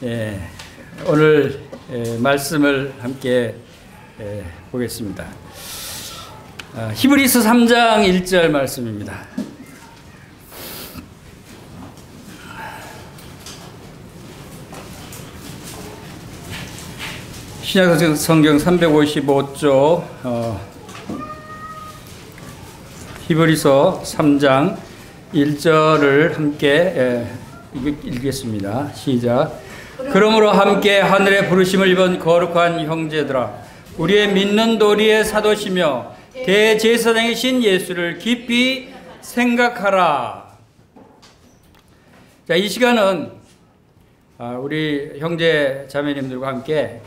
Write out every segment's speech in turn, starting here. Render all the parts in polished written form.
예, 오늘 말씀을 함께 보겠습니다. 히브리서 3장 1절 말씀입니다. 신약성경 355조 히브리서 3장 1절을 함께 읽겠습니다. 시작. 그러므로 함께 하늘의 부르심을 입은 거룩한 형제들아, 우리의 믿는 도리의 사도시며 대제사장이신 예수를 깊이 생각하라. 자, 이 시간은 우리 형제 자매님들과 함께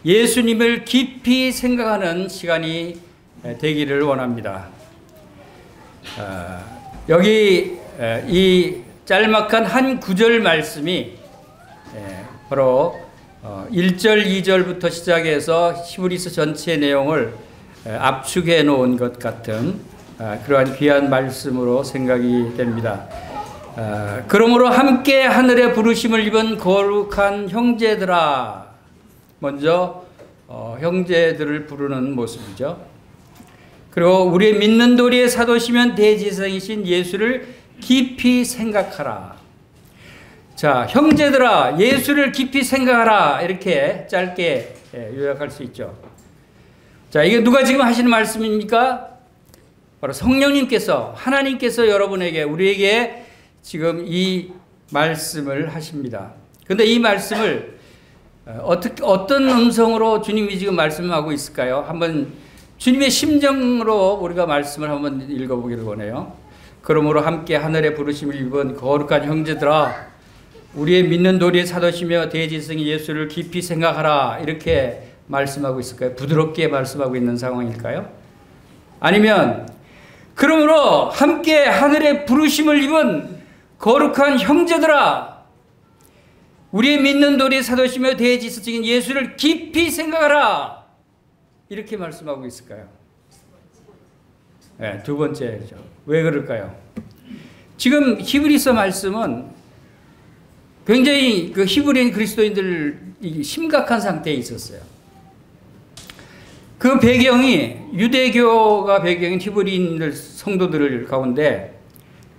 예수님을 깊이 생각하는 시간이 되기를 원합니다. 여기 이 짤막한 한 구절 말씀이 바로 1절, 2절부터 시작해서 히브리서 전체 내용을 압축해 놓은 것 같은 그러한 귀한 말씀으로 생각이 됩니다. 그러므로 함께 하늘의 부르심을 입은 거룩한 형제들아. 먼저 형제들을 부르는 모습이죠. 그리고 우리의 믿는 도리의 사도시면 대제사장이신 예수를 깊이 생각하라. 자, 형제들아, 예수를 깊이 생각하라. 이렇게 짧게 요약할 수 있죠. 자, 이게 누가 지금 하시는 말씀입니까? 바로 성령님께서, 하나님께서 여러분에게, 우리에게 지금 이 말씀을 하십니다. 그런데 이 말씀을 어떤 음성으로 주님이 지금 말씀하고 있을까요? 한번 주님의 심정으로 우리가 말씀을 한번 읽어보기를 원해요. 그러므로 함께 하늘의 부르심을 입은 거룩한 형제들아, 우리의 믿는 도리의 사도시며 대제사장 예수를 깊이 생각하라. 이렇게 말씀하고 있을까요? 부드럽게 말씀하고 있는 상황일까요? 아니면 그러므로 함께 하늘의 부르심을 입은 거룩한 형제들아, 우리의 믿는 도리의 사도시며 대제사장 예수를 깊이 생각하라. 이렇게 말씀하고 있을까요? 네, 두 번째죠. 왜 그럴까요? 지금 히브리서 말씀은 굉장히 그 히브리인 그리스도인들 심각한 상태에 있었어요. 그 배경이 유대교가 배경인 히브리인들 성도들 가운데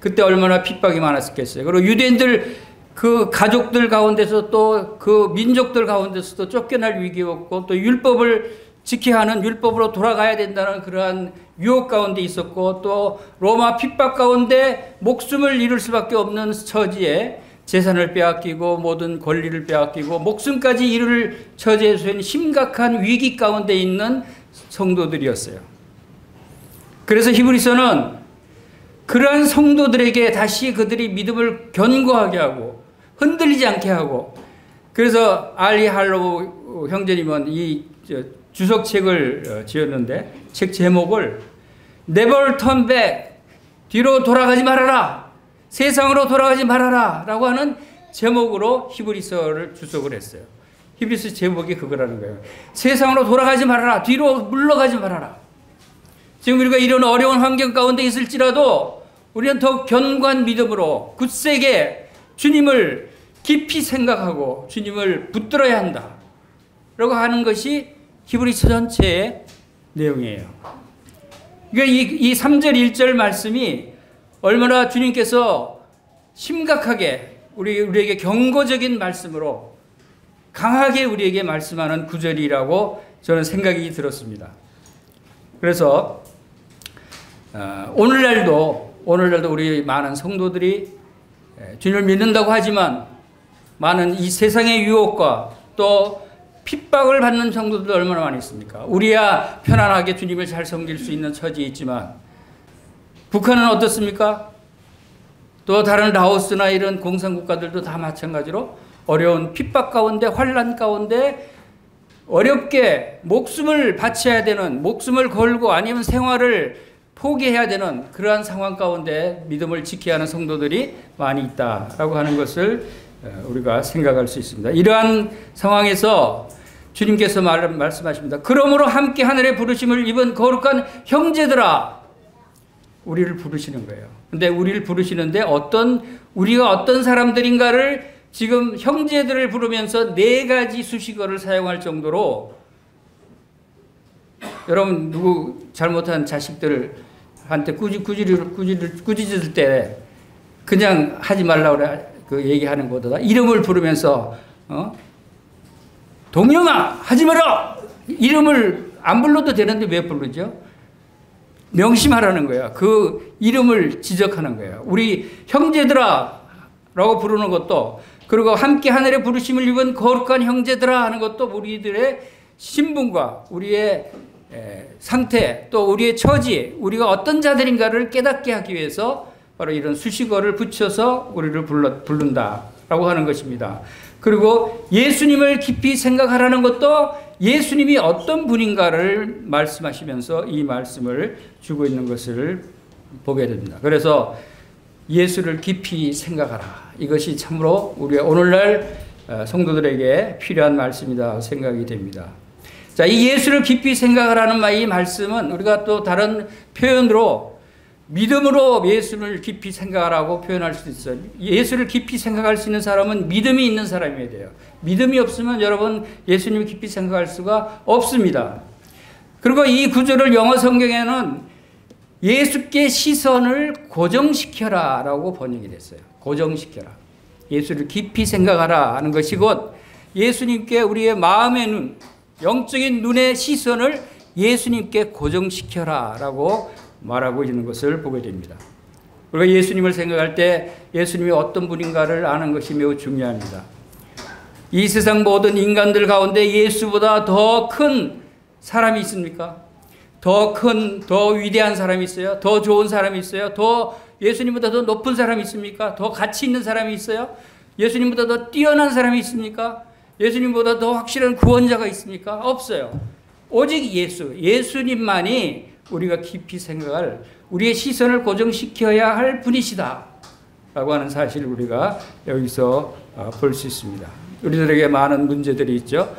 그때 얼마나 핍박이 많았겠어요. 그리고 유대인들 그 가족들 가운데서 또 그 민족들 가운데서도 쫓겨날 위기였고, 또 율법을 지켜야 하는, 율법으로 돌아가야 된다는 그러한 유혹 가운데 있었고, 또 로마 핍박 가운데 목숨을 잃을 수밖에 없는 처지에 재산을 빼앗기고 모든 권리를 빼앗기고 목숨까지 잃을 처지에 처한 심각한 위기 가운데 있는 성도들이었어요. 그래서 히브리서는 그러한 성도들에게 다시 그들이 믿음을 견고하게 하고 흔들리지 않게 하고, 그래서 알리 할로우 형제님은 이 주석책을 지었는데 책 제목을 Never Turn Back, 뒤로 돌아가지 말아라, 세상으로 돌아가지 말아라 라고 하는 제목으로 히브리서를 주석을 했어요. 히브리서 제목이 그거라는 거예요. 세상으로 돌아가지 말아라, 뒤로 물러가지 말아라. 지금 우리가 이런 어려운 환경 가운데 있을지라도 우리는 더 견고한 믿음으로 굳세게 주님을 깊이 생각하고 주님을 붙들어야 한다 라고 하는 것이 히브리서 전체의 내용이에요. 그러니까 이 3절 1절 말씀이 얼마나 주님께서 심각하게 우리에게 경고적인 말씀으로 강하게 우리에게 말씀하는 구절이라고 저는 생각이 들었습니다. 그래서 오늘날도 우리 많은 성도들이 주님을 믿는다고 하지만 많은 이 세상의 유혹과 또 핍박을 받는 성도들 얼마나 많이 있습니까? 우리야 편안하게 주님을 잘 섬길 수 있는 처지에 있지만 북한은 어떻습니까? 또 다른 라오스나 이런 공산국가들도 다 마찬가지로 어려운 핍박 가운데, 환난 가운데 어렵게 목숨을 바쳐야 되는, 목숨을 걸고 아니면 생활을 포기해야 되는 그러한 상황 가운데 믿음을 지켜야 하는 성도들이 많이 있다라고 하는 것을 우리가 생각할 수 있습니다. 이러한 상황에서 주님께서 말씀하십니다. 그러므로 함께 하늘의 부르심을 입은 거룩한 형제들아, 우리를 부르시는 거예요. 근데 우리를 부르시는데 우리가 어떤 사람들인가를 지금 형제들을 부르면서 4가지 수식어를 사용할 정도로 여러분 누구 잘못한 자식들한테 꾸짖을 때 그냥 하지 말라고 그 얘기하는 것보다 이름을 부르면서 동영아 하지 마라 이름을 안 불러도 되는데 왜 부르죠? 명심하라는 거야. 그 이름을 지적하는 거야. 우리 형제들아 라고 부르는 것도 그리고 함께 하늘의 부르심을 입은 거룩한 형제들아 하는 것도 우리들의 신분과 우리의 상태 또 우리의 처지 우리가 어떤 자들인가를 깨닫게 하기 위해서 바로 이런 수식어를 붙여서 우리를 부른다라고 하는 것입니다. 그리고 예수님을 깊이 생각하라는 것도 예수님이 어떤 분인가를 말씀하시면서 이 말씀을 주고 있는 것을 보게 됩니다. 그래서 예수를 깊이 생각하라. 이것이 참으로 우리 오늘날 성도들에게 필요한 말씀이다 생각이 됩니다. 자, 이 예수를 깊이 생각하라는 이 말씀은 우리가 또 다른 표현으로 믿음으로 예수를 깊이 생각하라고 표현할 수 있어요. 예수를 깊이 생각할 수 있는 사람은 믿음이 있는 사람이어야 돼요. 믿음이 없으면 여러분 예수님을 깊이 생각할 수가 없습니다. 그리고 이 구절을 영어 성경에는 예수께 시선을 고정시켜라 라고 번역이 됐어요. 고정시켜라. 예수를 깊이 생각하라 하는 것이 곧 예수님께 우리의 마음의 눈, 영적인 눈의 시선을 예수님께 고정시켜라 라고 말하고 있는 것을 보게 됩니다. 우리가 예수님을 생각할 때 예수님이 어떤 분인가를 아는 것이 매우 중요합니다. 이 세상 모든 인간들 가운데 예수보다 더 큰 사람이 있습니까? 더 큰, 더 위대한 사람이 있어요? 더 좋은 사람이 있어요? 더 예수님보다 더 높은 사람이 있습니까? 더 가치 있는 사람이 있어요? 예수님보다 더 뛰어난 사람이 있습니까? 예수님보다 더 확실한 구원자가 있습니까? 없어요. 오직 예수님만이 우리가 깊이 생각할 우리의 시선을 고정시켜야 할 분이시다 라고 하는 사실을 우리가 여기서 볼 수 있습니다. 우리들에게 많은 문제들이 있죠.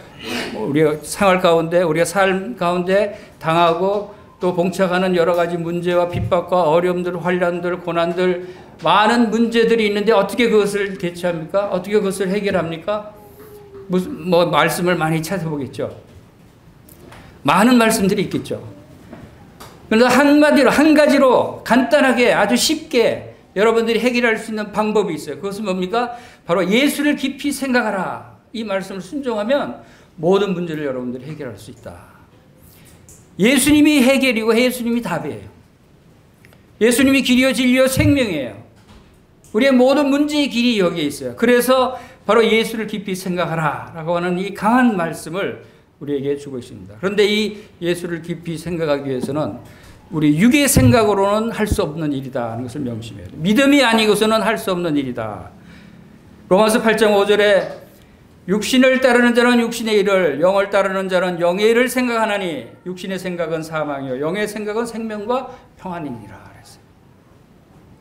우리가 생활 가운데 우리가 삶 가운데 당하고 또 봉착하는 여러 가지 문제와 핍박과 어려움들, 환난들, 고난들 많은 문제들이 있는데 어떻게 그것을 대처합니까? 어떻게 그것을 해결합니까? 무슨 말씀을 많이 찾아보겠죠. 많은 말씀들이 있겠죠. 그런데 한마디로 한 가지로 간단하게 아주 쉽게 여러분들이 해결할 수 있는 방법이 있어요. 그것은 뭡니까? 바로 예수를 깊이 생각하라. 이 말씀을 순종하면 모든 문제를 여러분들이 해결할 수 있다. 예수님이 해결이고 예수님이 답이에요. 예수님이 길이요 진리요 생명이에요. 우리의 모든 문제의 길이 여기에 있어요. 그래서 바로 예수를 깊이 생각하라 라고 하는 이 강한 말씀을 우리에게 주고 있습니다. 그런데 이 예수를 깊이 생각하기 위해서는 우리 육의 생각으로는 할 수 없는 일이다 하는 것을 명심해야 돼요. 믿음이 아니고서는 할 수 없는 일이다. 로마서 8장 5절에 육신을 따르는 자는 육신의 일을, 영을 따르는 자는 영의 일을 생각하나니 육신의 생각은 사망이요 영의 생각은 생명과 평안이니라 그랬어요.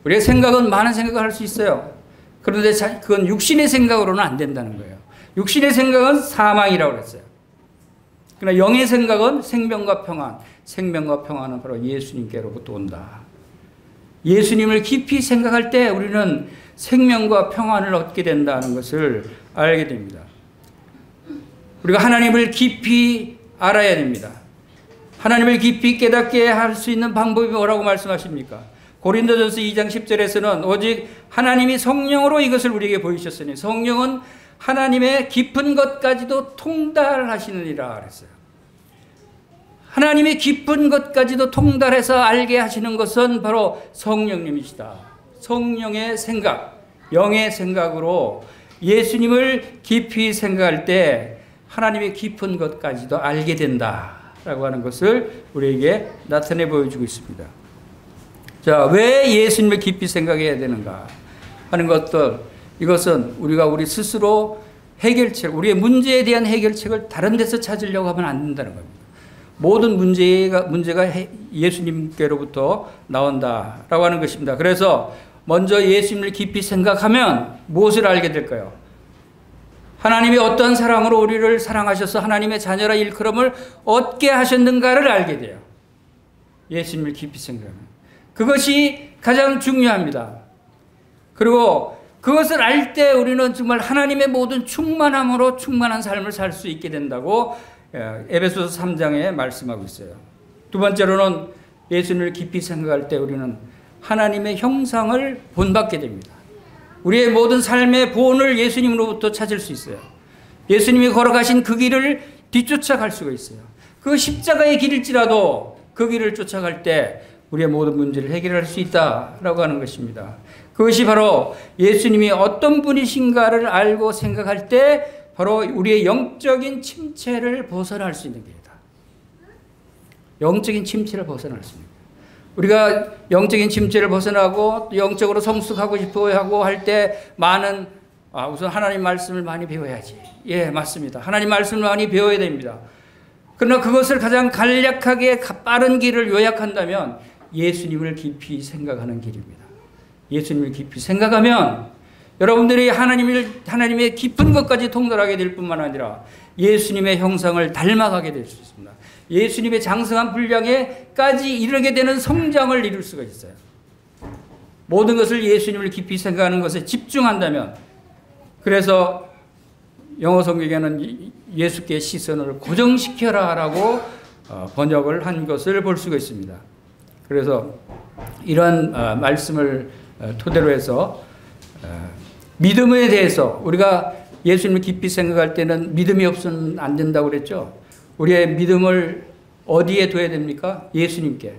우리의 생각은 많은 생각을 할 수 있어요. 그런데 그건 육신의 생각으로는 안 된다는 거예요. 육신의 생각은 사망이라고 그랬어요. 그러나 영의 생각은 생명과 평안, 생명과 평안은 바로 예수님께로부터 온다. 예수님을 깊이 생각할 때 우리는 생명과 평안을 얻게 된다는 것을 알게 됩니다. 우리가 하나님을 깊이 알아야 됩니다. 하나님을 깊이 깨닫게 할 수 있는 방법이 뭐라고 말씀하십니까? 고린도전서 2장 10절에서는 오직 하나님이 성령으로 이것을 우리에게 보이셨으니 성령은 하나님의 깊은 것까지도 통달하시느니라 그랬어요. 하나님의 깊은 것까지도 통달해서 알게 하시는 것은 바로 성령님이시다. 성령의 생각, 영의 생각으로 예수님을 깊이 생각할 때 하나님의 깊은 것까지도 알게 된다라고 하는 것을 우리에게 나타내 보여주고 있습니다. 자, 왜 예수님을 깊이 생각해야 되는가 하는 것들, 이것은 우리가 우리 스스로 해결책, 우리의 문제에 대한 해결책을 다른 데서 찾으려고 하면 안 된다는 겁니다. 모든 문제가 예수님께로부터 나온다라고 하는 것입니다. 그래서 먼저 예수님을 깊이 생각하면 무엇을 알게 될까요? 하나님이 어떤 사랑으로 우리를 사랑하셔서 하나님의 자녀라 일컬음을 얻게 하셨는가를 알게 돼요. 예수님을 깊이 생각하면. 그것이 가장 중요합니다. 그리고 그것을 알 때 우리는 정말 하나님의 모든 충만함으로 충만한 삶을 살 수 있게 된다고 에베소서 3장에 말씀하고 있어요. 두 번째로는 예수님을 깊이 생각할 때 우리는 하나님의 형상을 본받게 됩니다. 우리의 모든 삶의 본을 예수님으로부터 찾을 수 있어요. 예수님이 걸어가신 그 길을 뒤쫓아갈 수가 있어요. 그 십자가의 길일지라도 그 길을 쫓아갈 때 우리의 모든 문제를 해결할 수 있다라고 하는 것입니다. 그것이 바로 예수님이 어떤 분이신가를 알고 생각할 때 바로 우리의 영적인 침체를 벗어날 수 있는 길이다. 영적인 침체를 벗어날 수 있는 길이다. 우리가 영적인 침체를 벗어나고 영적으로 성숙하고 싶어 하고 할 때 많은 우선 하나님 말씀을 많이 배워야지. 예, 맞습니다. 하나님 말씀을 많이 배워야 됩니다. 그러나 그것을 가장 간략하게 빠른 길을 요약한다면 예수님을 깊이 생각하는 길입니다. 예수님을 깊이 생각하면 여러분들이 하나님의 깊은 것까지 통달하게 될 뿐만 아니라 예수님의 형상을 닮아가게 될 수 있습니다. 예수님의 장성한 분량에까지 이르게 되는 성장을 이룰 수가 있어요. 모든 것을 예수님을 깊이 생각하는 것에 집중한다면, 그래서 영어 성경에는 예수께 시선을 고정시켜라 라고 번역을 한 것을 볼 수가 있습니다. 그래서 이런 말씀을 토대로 해서 믿음에 대해서 우리가 예수님을 깊이 생각할 때는 믿음이 없으면 안 된다고 그랬죠. 우리의 믿음을 어디에 둬야 됩니까? 예수님께.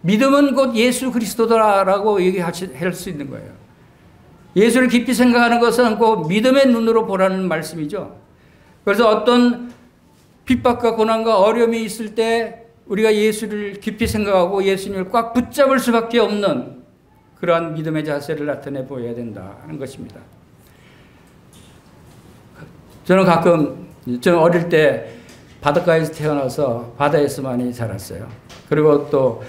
믿음은 곧 예수 그리스도다라고 얘기할 수 있는 거예요. 예수를 깊이 생각하는 것은 꼭 믿음의 눈으로 보라는 말씀이죠. 그래서 어떤 핍박과 고난과 어려움이 있을 때 우리가 예수를 깊이 생각하고 예수님을 꽉 붙잡을 수밖에 없는 그러한 믿음의 자세를 나타내 보여야 된다는 것입니다. 저는 어릴 때 바닷가에서 태어나서 바다에서 많이 자랐어요. 그리고 또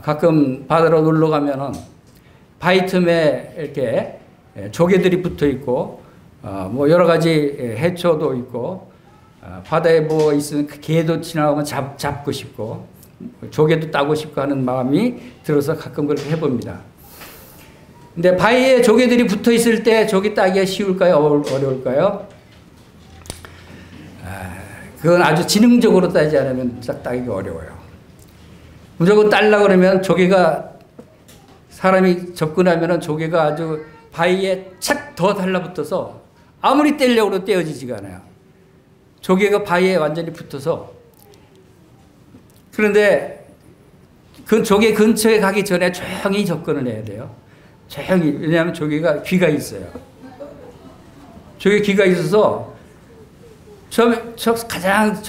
가끔 바다로 놀러 가면은 바위 틈에 이렇게 조개들이 붙어 있고 뭐 여러 가지 해초도 있고 바다에 뭐 있으면 개도 지나가면 잡고 싶고 조개도 따고 싶고 하는 마음이 들어서 가끔 그렇게 해봅니다. 근데 바위에 조개들이 붙어 있을 때 조개 따기가 쉬울까요? 어려울까요? 그건 아주 지능적으로 따지 않으면 따기가 어려워요. 무조건 따려고 그러면 조개가 사람이 접근하면 조개가 아주 바위에 착 더 달라붙어서 아무리 떼려고 해도 떼어지지가 않아요. 조개가 바위에 완전히 붙어서. 그런데 그 조개 근처에 가기 전에 조용히 접근을 해야 돼요. 조용히. 왜냐하면 조개가 귀가 있어요. 조개 귀가 있어서 가장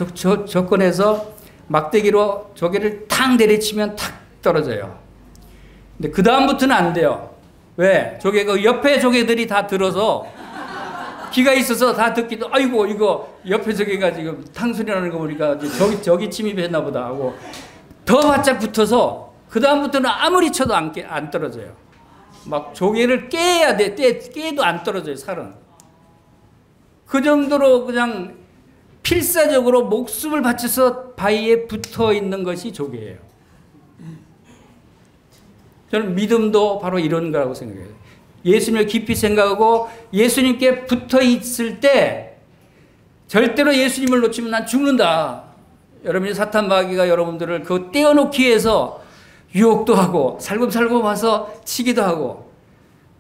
접근해서 막대기로 조개를 탕 내리치면 탁 떨어져요. 근데 그 다음부터는 안 돼요. 왜? 조개가 옆에 조개들이 다 들어서 귀가 있어서 다 듣기도 아이고 이거 옆에 조개가 지금 탕소리 나는 거 보니까 저기 침입했나 보다 하고 더 바짝 붙어서 그 다음부터는 아무리 쳐도 안 떨어져요. 막 조개를 깨야 돼. 깨도 안 떨어져요. 살은. 그 정도로 그냥 필사적으로 목숨을 바쳐서 바위에 붙어 있는 것이 조개예요. 저는 믿음도 바로 이런 거라고 생각해요. 예수님을 깊이 생각하고 예수님께 붙어 있을 때 절대로 예수님을 놓치면 난 죽는다. 여러분이 사탄 마귀가 여러분들을 그 떼어놓기 위해서 유혹도 하고 살금살금 와서 치기도 하고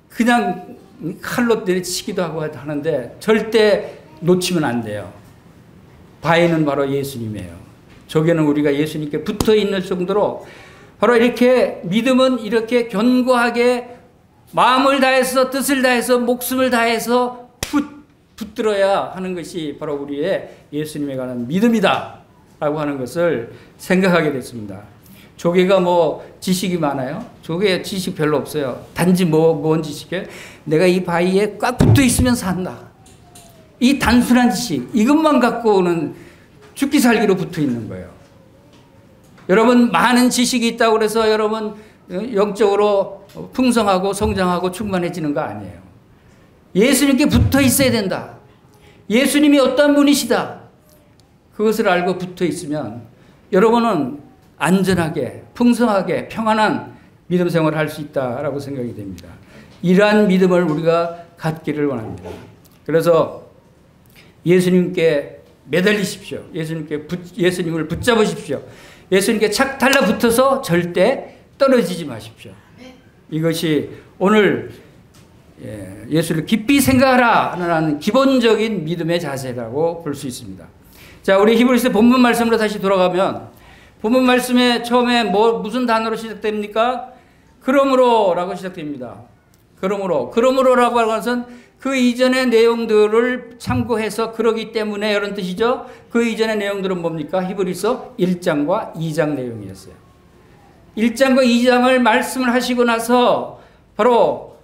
그냥 칼로 내리치기도 하고 하는데 절대 놓치면 안 돼요. 바위는 바로 예수님이에요. 조개는 우리가 예수님께 붙어 있는 정도로 바로 이렇게 믿음은 이렇게 견고하게 마음을 다해서 뜻을 다해서 목숨을 다해서 붙들어야 하는 것이 바로 우리의 예수님에 관한 믿음이다 라고 하는 것을 생각하게 됐습니다. 조개가 뭐 지식이 많아요? 조개 지식 별로 없어요. 단지 뭔 지식이에요? 내가 이 바위에 꽉 붙어 있으면 산다. 이 단순한 지식, 이것만 갖고는 죽기 살기로 붙어 있는 거예요. 여러분 많은 지식이 있다고 그래서 여러분 영적으로 풍성하고 성장하고 충만해지는 거 아니에요. 예수님께 붙어 있어야 된다. 예수님이 어떤 분이시다. 그것을 알고 붙어 있으면 여러분은 안전하게 평성하게 평안한 믿음 생활을 할 수 있다라고 생각이 됩니다. 이러한 믿음을 우리가 갖기를 원합니다. 그래서 예수님께 매달리십시오. 예수님을 붙잡으십시오. 예수님께 착 달라붙어서 절대 떨어지지 마십시오. 이것이 오늘 예수를 깊이 생각하라는 기본적인 믿음의 자세라고 볼 수 있습니다. 자, 우리 히브리서 본문 말씀으로 다시 돌아가면 본문 말씀에 처음에 무슨 단어로 시작됩니까? 그러므로라고 시작됩니다. 그러므로라고 하는 것은 그 이전의 내용들을 참고해서 그러기 때문에 이런 뜻이죠. 그 이전의 내용들은 뭡니까? 히브리서 1장과 2장 내용이었어요. 1장과 2장을 말씀을 하시고 나서 바로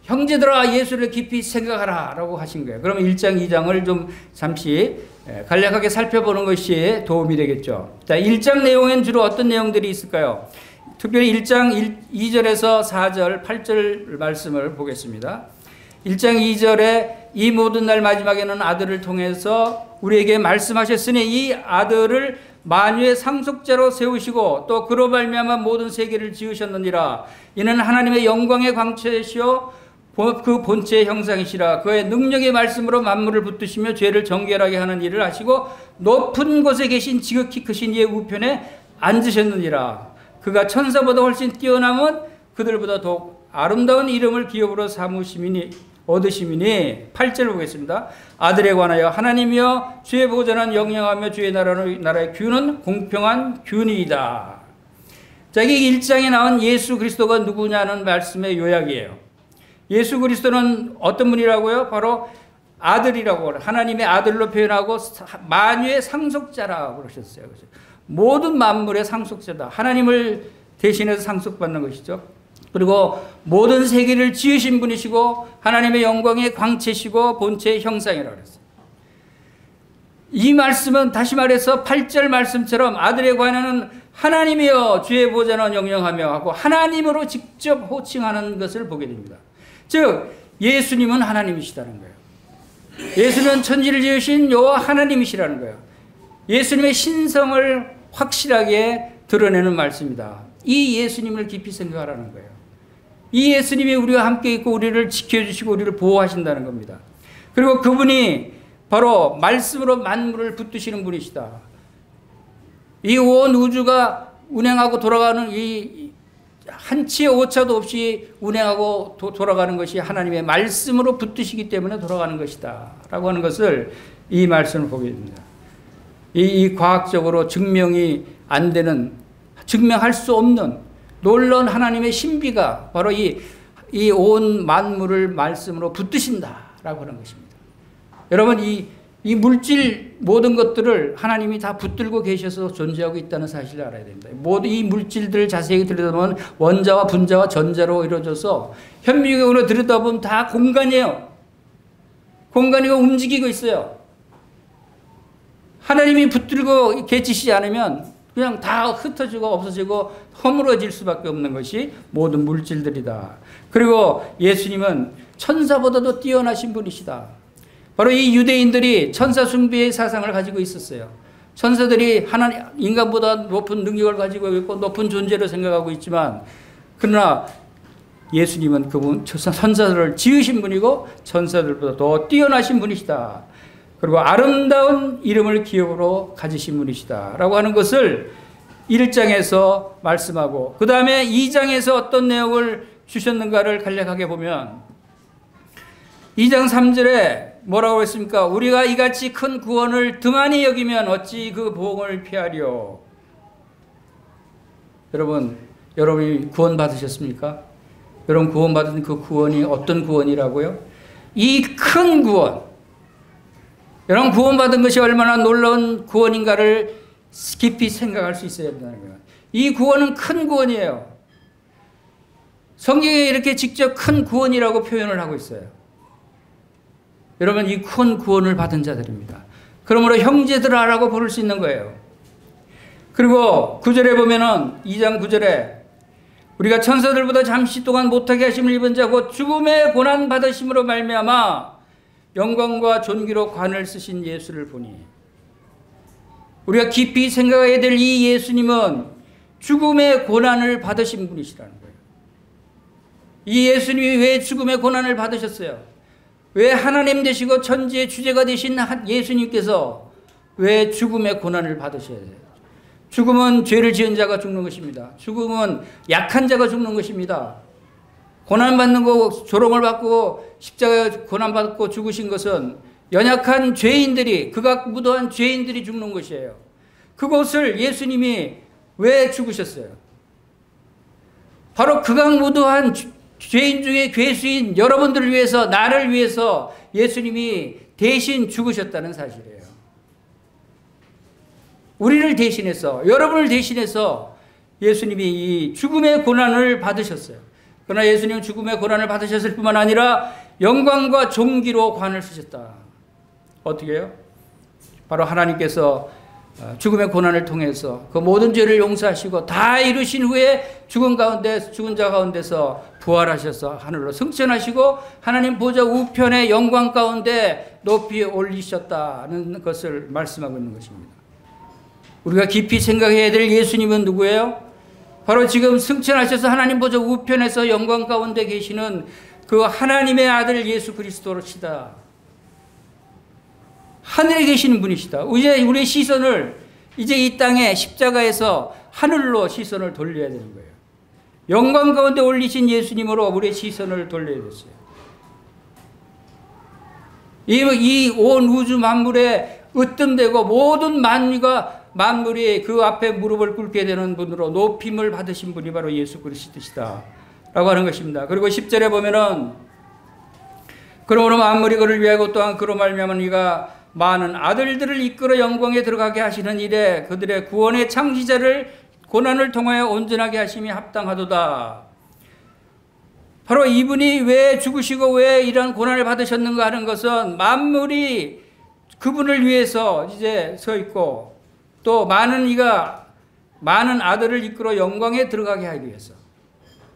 형제들아 예수를 깊이 생각하라 라고 하신 거예요. 그러면 1장, 2장을 좀 잠시 간략하게 살펴보는 것이 도움이 되겠죠. 자, 1장 내용엔 주로 어떤 내용들이 있을까요? 특별히 1장 2절에서 4절, 8절 말씀을 보겠습니다. 1장 2절에 이 모든 날 마지막에는 아들을 통해서 우리에게 말씀하셨으니 이 아들을 만유의 상속자로 세우시고 또 그로 말미암아 모든 세계를 지으셨느니라. 이는 하나님의 영광의 광채시요 그 본체의 형상이시라. 그의 능력의 말씀으로 만물을 붙드시며 죄를 정결하게 하는 일을 하시고 높은 곳에 계신 지극히 크신 이의 우편에 앉으셨느니라. 그가 천사보다 훨씬 뛰어남은 그들보다 더욱 아름다운 이름을 기업으로 얻으심이니 8절 보겠습니다. 아들에 관하여 하나님이여 주의 보좌는 영영하며 주의 나라의 규는 공평한 규니이다. 자, 이게 1장에 나온 예수 그리스도가 누구냐는 말씀의 요약이에요. 예수 그리스도는 어떤 분이라고요? 바로 아들이라고, 하나님의 아들로 표현하고 만유의 상속자라고 그러셨어요. 모든 만물의 상속자다. 하나님을 대신해서 상속받는 것이죠. 그리고 모든 세계를 지으신 분이시고 하나님의 영광의 광채시고 본체의 형상이라고 그랬어요. 이 말씀은 다시 말해서 8절 말씀처럼 아들에 관하여는 하나님이여 주의 보좌는 영영하며 하고 하나님으로 직접 호칭하는 것을 보게 됩니다. 즉 예수님은 하나님이시다는 거예요. 예수는 천지를 지으신 여호와 하나님이시라는 거예요. 예수님의 신성을 확실하게 드러내는 말씀이다. 이 예수님을 깊이 생각하라는 거예요. 이 예수님이 우리와 함께 있고 우리를 지켜주시고 우리를 보호하신다는 겁니다. 그리고 그분이 바로 말씀으로 만물을 붙드시는 분이시다. 이 온 우주가 운행하고 돌아가는 이 한치의 오차도 없이 운행하고 돌아가는 것이 하나님의 말씀으로 붙드시기 때문에 돌아가는 것이다 라고 하는 것을 이 말씀을 보게 됩니다. 이 과학적으로 증명이 안 되는, 증명할 수 없는 놀라운 하나님의 신비가 바로 이 온 만물을 말씀으로 붙드신다라고 하는 것입니다. 여러분 이 물질 모든 것들을 하나님이 다 붙들고 계셔서 존재하고 있다는 사실을 알아야 됩니다. 모든 이 물질들을 자세히 들여다보면 원자와 분자와 전자로 이루어져서 현미경으로 들여다보면 다 공간이에요. 공간이고 움직이고 있어요. 하나님이 붙들고 계시지 않으면 그냥 다 흩어지고 없어지고 허물어질 수밖에 없는 것이 모든 물질들이다. 그리고 예수님은 천사보다도 뛰어나신 분이시다. 바로 이 유대인들이 천사 숭배의 사상을 가지고 있었어요. 천사들이 인간보다 높은 능력을 가지고 있고 높은 존재로 생각하고 있지만 그러나 예수님은 그분 천사들을 지으신 분이고 천사들보다 더 뛰어나신 분이시다. 그리고 아름다운 이름을 기업으로 가지신 분이시다 라고 하는 것을 1장에서 말씀하고 그 다음에 2장에서 어떤 내용을 주셨는가를 간략하게 보면 2장 3절에 뭐라고 했습니까? 우리가 이같이 큰 구원을 등한히 여기면 어찌 그 보응을 피하리요. 여러분이 구원 받으셨습니까? 여러분 구원 받은 그 구원이 어떤 구원이라고요? 이 큰 구원. 여러분 구원 받은 것이 얼마나 놀라운 구원인가를 깊이 생각할 수 있어야 된다는 거예요. 이 구원은 큰 구원이에요. 성경에 이렇게 직접 큰 구원이라고 표현을 하고 있어요. 여러분 이 큰 구원을 받은 자들입니다. 그러므로 형제들아라고 부를 수 있는 거예요. 그리고 9절에 보면은 2장 9절에 우리가 천사들보다 잠시 동안 못하게 하심을 입은 자 곧 죽음의 고난 받으심으로 말미암아 영광과 존귀로 관을 쓰신 예수를 보니 우리가 깊이 생각해야 될 이 예수님은 죽음의 고난을 받으신 분이시라는 거예요. 이 예수님이 왜 죽음의 고난을 받으셨어요? 왜 하나님 되시고 천지의 주제가 되신 예수님께서 왜 죽음의 고난을 받으셔야 돼요? 죽음은 죄를 지은 자가 죽는 것입니다. 죽음은 약한 자가 죽는 것입니다. 고난받는 거, 조롱을 받고 십자가에 고난받고 죽으신 것은 연약한 죄인들이, 극악 무도한 죄인들이 죽는 것이에요. 그것을 예수님이 왜 죽으셨어요? 바로 극악 무도한 죄인 중에 괴수인 여러분들을 위해서, 나를 위해서 예수님이 대신 죽으셨다는 사실이에요. 우리를 대신해서, 여러분을 대신해서 예수님이 이 죽음의 고난을 받으셨어요. 그러나 예수님은 죽음의 고난을 받으셨을 뿐만 아니라 영광과 존귀로 관을 쓰셨다. 어떻게 해요? 바로 하나님께서 죽음의 고난을 통해서 그 모든 죄를 용서하시고 다 이루신 후에 죽은 자 가운데서 부활하셔서 하늘로 승천하시고 하나님 보좌 우편의 영광 가운데 높이 올리셨다는 것을 말씀하고 있는 것입니다. 우리가 깊이 생각해야 될 예수님은 누구예요? 바로 지금 승천하셔서 하나님 보좌 우편에서 영광 가운데 계시는 그 하나님의 아들 예수 그리스도시다. 하늘에 계시는 분이시다. 이제 우리의 시선을 이제 이 땅에 십자가에서 하늘로 시선을 돌려야 되는 거예요. 영광 가운데 올리신 예수님으로 우리의 시선을 돌려야 됐어요. 이 온 우주 만물에 으뜸되고 모든 만물이 그 앞에 무릎을 꿇게 되는 분으로 높임을 받으신 분이 바로 예수 그리스도시다 라고 하는 것입니다. 그리고 10절에 보면은 그러므로 만물이 그를 위하고 또한 그로 말미암아 이가 많은 아들들을 이끌어 영광에 들어가게 하시는 일에 그들의 구원의 창시자를 고난을 통하여 온전하게 하심이 합당하도다. 바로 이분이 왜 죽으시고 왜 이런 고난을 받으셨는가 하는 것은 만물이 그분을 위해서 이제 서 있고 또 많은 아들을 이끌어 영광에 들어가게 하기 위해서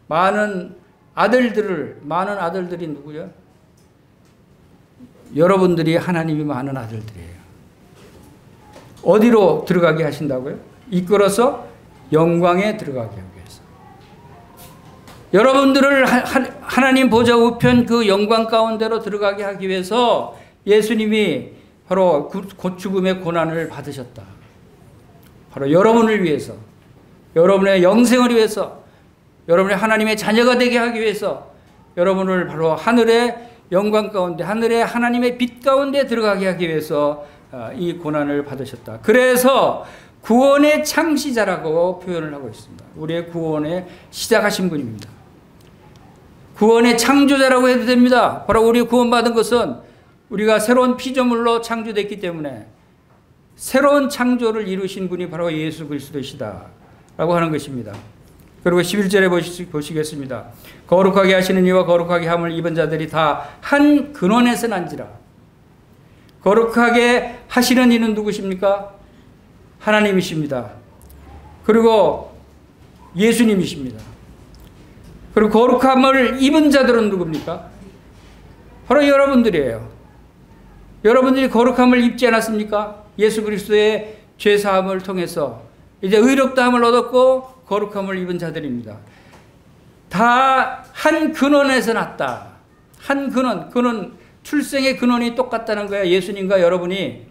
많은 아들들이 누구죠? 여러분들이 하나님이 많은 아들들이에요. 어디로 들어가게 하신다고요? 이끌어서 영광에 들어가게 하기 위해서. 여러분들을 하나님 보좌 우편 그 영광 가운데로 들어가게 하기 위해서 예수님이 바로 곧 죽음의 고난을 받으셨다. 바로 여러분을 위해서, 여러분의 영생을 위해서, 여러분의 하나님의 자녀가 되게 하기 위해서 여러분을 바로 하늘의 영광 가운데, 하늘의 하나님의 빛 가운데 들어가게 하기 위해서 이 고난을 받으셨다. 그래서 구원의 창시자라고 표현을 하고 있습니다. 우리의 구원의 시작하신 분입니다. 구원의 창조자라고 해도 됩니다. 바로 우리 구원받은 것은 우리가 새로운 피조물로 창조됐기 때문에 새로운 창조를 이루신 분이 바로 예수 그리스도시다 라고 하는 것입니다. 그리고 11절에 보시겠습니다. 거룩하게 하시는 이와 거룩하게 함을 입은 자들이 다 한 근원에서 난지라. 거룩하게 하시는 이는 누구십니까? 하나님이십니다. 그리고 예수님이십니다. 그리고 거룩함을 입은 자들은 누굽니까? 바로 여러분들이에요. 여러분들이 거룩함을 입지 않았습니까? 예수 그리스도의 죄사함을 통해서 이제 의롭다함을 얻었고 거룩함을 입은 자들입니다. 다 한 근원에서 났다. 한 근원, 출생의 근원이 똑같다는 거예요. 예수님과 여러분이.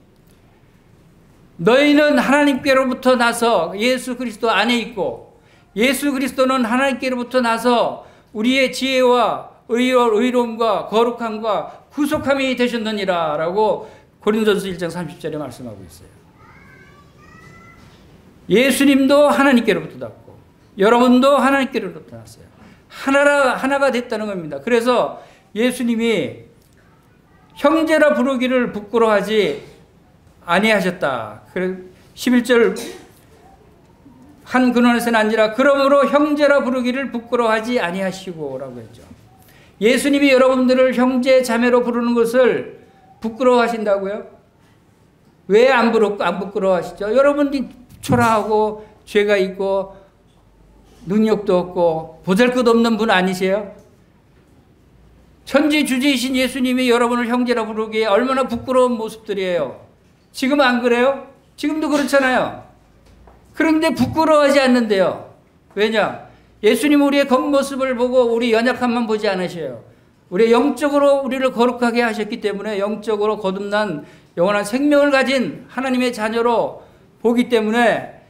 너희는 하나님께로부터 나서 예수 그리스도 안에 있고 예수 그리스도는 하나님께로부터 나서 우리의 지혜와 의로움과 거룩함과 구속함이 되셨느니라 라고 고린도전서 1장 30절에 말씀하고 있어요. 예수님도 하나님께로부터 났고 여러분도 하나님께로부터 났어요. 하나가 됐다는 겁니다. 그래서 예수님이 형제라 부르기를 부끄러워하지 아니하셨다. 11절 한 근원에서 난지라 그러므로 형제라 부르기를 부끄러워하지 아니하시고 라고 했죠. 예수님이 여러분들을 형제 자매로 부르는 것을 부끄러워하신다고요? 왜 안 부끄러워하시죠? 여러분이 초라하고 죄가 있고 능력도 없고 보잘것없는 분 아니세요? 천지주지이신 예수님이 여러분을 형제라 부르기에 얼마나 부끄러운 모습들이에요. 지금 안 그래요? 지금도 그렇잖아요. 그런데 부끄러워하지 않는데요. 왜냐? 예수님 우리의 겉모습을 보고 우리 연약함만 보지 않으셔요. 우리 영적으로 우리를 거룩하게 하셨기 때문에 영적으로 거듭난 영원한 생명을 가진 하나님의 자녀로 보기 때문에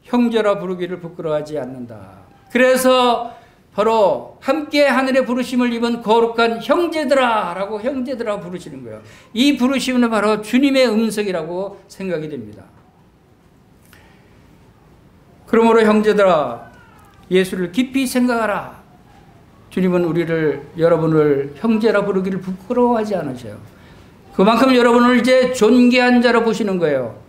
형제라 부르기를 부끄러워하지 않는다. 그래서 바로 함께 하늘의 부르심을 입은 거룩한 형제들아 라고 형제들아 부르시는 거예요. 이 부르심은 바로 주님의 음성이라고 생각이 됩니다. 그러므로 형제들아 예수를 깊이 생각하라. 주님은 여러분을 형제라 부르기를 부끄러워하지 않으셔요. 그만큼 여러분을 이제 존귀한 자로 보시는 거예요.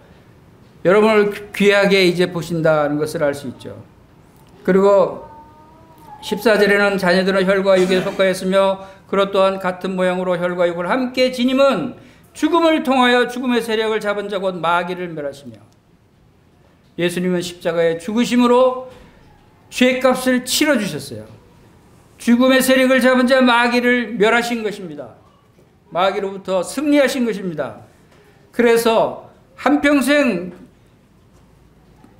여러분을 귀하게 이제 보신다는 것을 알 수 있죠. 그리고 14절에는 자녀들은 혈과 육에 속하였으며 그것 또한 같은 모양으로 혈과 육을 함께 지님은 죽음을 통하여 죽음의 세력을 잡은 자 곧 마귀를 멸하시며 예수님은 십자가의 죽으심으로 죄값을 치러주셨어요. 죽음의 세력을 잡은 자 마귀를 멸하신 것입니다. 마귀로부터 승리하신 것입니다. 그래서 한평생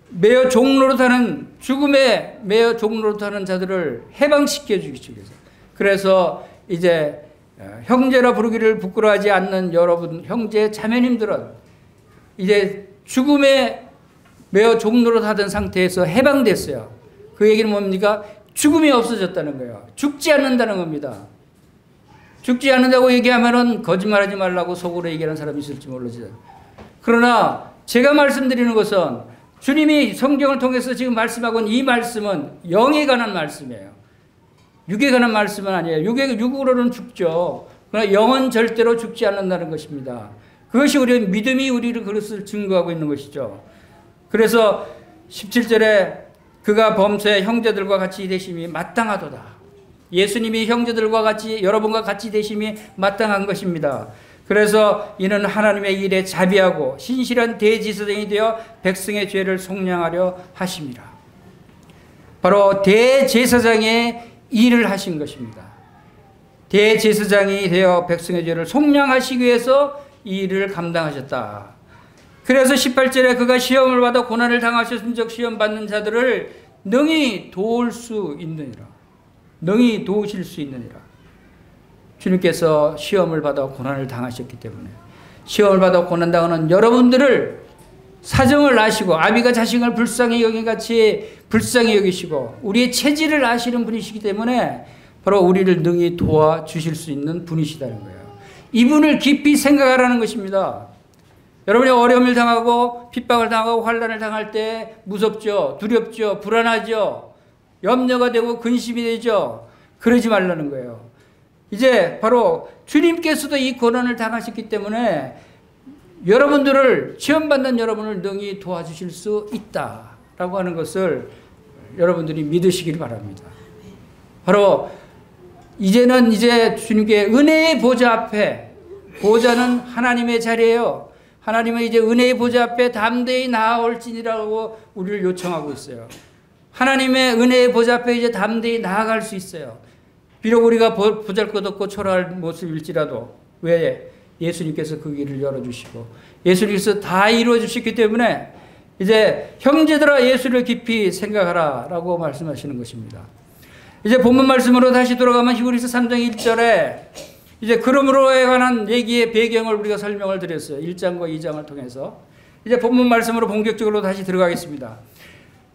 매여 종노릇하는 죽음에 매여 종노릇하는 자들을 해방시켜 주시기 위해서 그래서 이제 형제라 부르기를 부끄러워하지 않는 여러분 형제 자매님들은 이제 죽음에 매여 종노릇하던 상태에서 해방됐어요. 그 얘기는 뭡니까? 죽음이 없어졌다는 거예요. 죽지 않는다는 겁니다. 죽지 않는다고 얘기하면은 거짓말하지 말라고 속으로 얘기하는 사람이 있을지 모르지. 그러나 제가 말씀드리는 것은 주님이 성경을 통해서 지금 말씀하고 있는 이 말씀은 영에 관한 말씀이에요. 육에 관한 말씀은 아니에요. 육으로는 죽죠. 그러나 영은 절대로 죽지 않는다는 것입니다. 그것이 우리의 믿음이 우리를 그것을 증거하고 있는 것이죠. 그래서 17절에 그가 범죄 형제들과 같이 되심이 마땅하도다. 예수님이 형제들과 같이 여러분과 같이 되심이 마땅한 것입니다. 그래서 이는 하나님의 일에 자비하고 신실한 대제사장이 되어 백성의 죄를 속량하려 하심이라. 바로 대제사장의 일을 하신 것입니다. 대제사장이 되어 백성의 죄를 속량하시기 위해서 이 일을 감당하셨다. 그래서 18절에 그가 시험을 받아 고난을 당하셨은즉 시험 받는 자들을 능히 도울 수 있느니라. 능히 도우실 수 있느니라. 주님께서 시험을 받아 고난을 당하셨기 때문에 시험을 받아 고난 당하는 여러분들을 사정을 아시고 아비가 자식을 불쌍히 여기같이 불쌍히 여기시고 우리의 체질을 아시는 분이시기 때문에 바로 우리를 능히 도와주실 수 있는 분이시다는 거예요. 이분을 깊이 생각하라는 것입니다. 여러분이 어려움을 당하고 핍박을 당하고 환난을 당할 때 무섭죠. 두렵죠. 불안하죠. 염려가 되고 근심이 되죠. 그러지 말라는 거예요. 이제 바로 주님께서도 이 고난을 당하셨기 때문에 여러분들을 시험받는 여러분을 능히 도와주실 수 있다라고 하는 것을 여러분들이 믿으시길 바랍니다. 바로 이제는 이제 주님께 은혜의 보좌 앞에 보좌는 하나님의 자리예요. 하나님은 이제 은혜의 보좌 앞에 담대히 나아올지니라고 우리를 요청하고 있어요. 하나님의 은혜의 보좌 앞에 이제 담대히 나아갈 수 있어요. 비록 우리가 보잘것없고 초라할 모습일지라도 왜 예수님께서 그 길을 열어주시고 예수님께서 다 이루어주셨기 때문에 이제 형제들아 예수를 깊이 생각하라 라고 말씀하시는 것입니다. 이제 본문 말씀으로 다시 돌아가면 히브리서 3장 1절에 이제 그러므로에 관한 얘기의 배경을 우리가 설명을 드렸어요. 1장과 2장을 통해서. 이제 본문 말씀으로 본격적으로 다시 들어가겠습니다.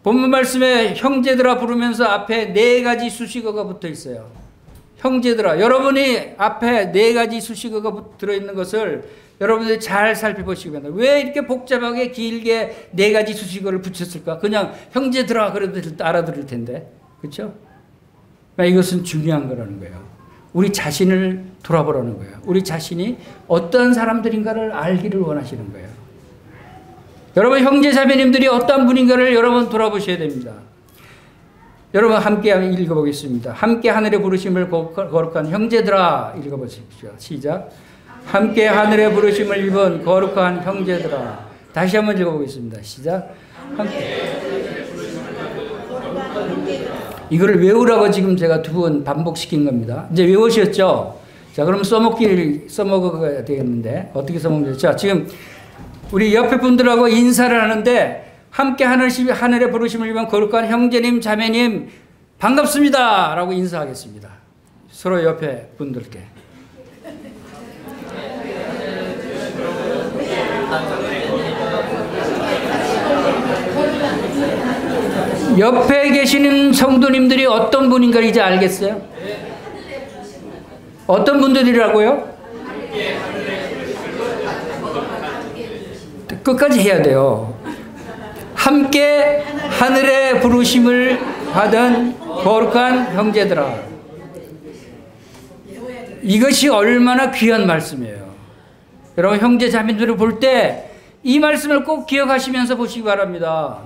본문 말씀에 형제들아 부르면서 앞에 4가지 수식어가 붙어 있어요. 형제들아, 여러분이 앞에 4가지 수식어가 들어있는 것을 여러분들이 잘 살펴보시기 바랍니다. 왜 이렇게 복잡하게 길게 4가지 수식어를 붙였을까? 그냥 형제들아 그래도 알아들을 텐데. 그렇죠? 이것은 중요한 거라는 거예요. 우리 자신을 돌아보라는 거예요. 우리 자신이 어떤 사람들인가를 알기를 원하시는 거예요. 여러분 형제 자매님들이 어떤 분인가를 여러분 돌아보셔야 됩니다. 여러분 함께 읽어보겠습니다. 함께 하늘의 부르심을 거룩한 형제들아 읽어보십시오. 시작. 함께 하늘의 부르심을 입은 거룩한 형제들아. 다시 한번 읽어보겠습니다. 시작. 함께. 이거를 외우라고 지금 제가 2번 반복시킨 겁니다. 이제 외우셨죠? 자, 그럼 써먹어야 되겠는데 어떻게 써먹는지. 자, 지금 우리 옆에 분들하고 인사를 하는데 함께 하늘의 부르심을 입은 거룩한 형제님, 자매님, 반갑습니다 라고 인사하겠습니다. 서로 옆에 분들께. 옆에 계시는 성도님들이 어떤 분인가 이제 알겠어요? 어떤 분들이라고요? 끝까지 해야 돼요. 함께 하늘의 부르심을 받은 거룩한 형제들아. 이것이 얼마나 귀한 말씀이에요. 여러분, 형제 자매들을 볼 때 이 말씀을 꼭 기억하시면서 보시기 바랍니다.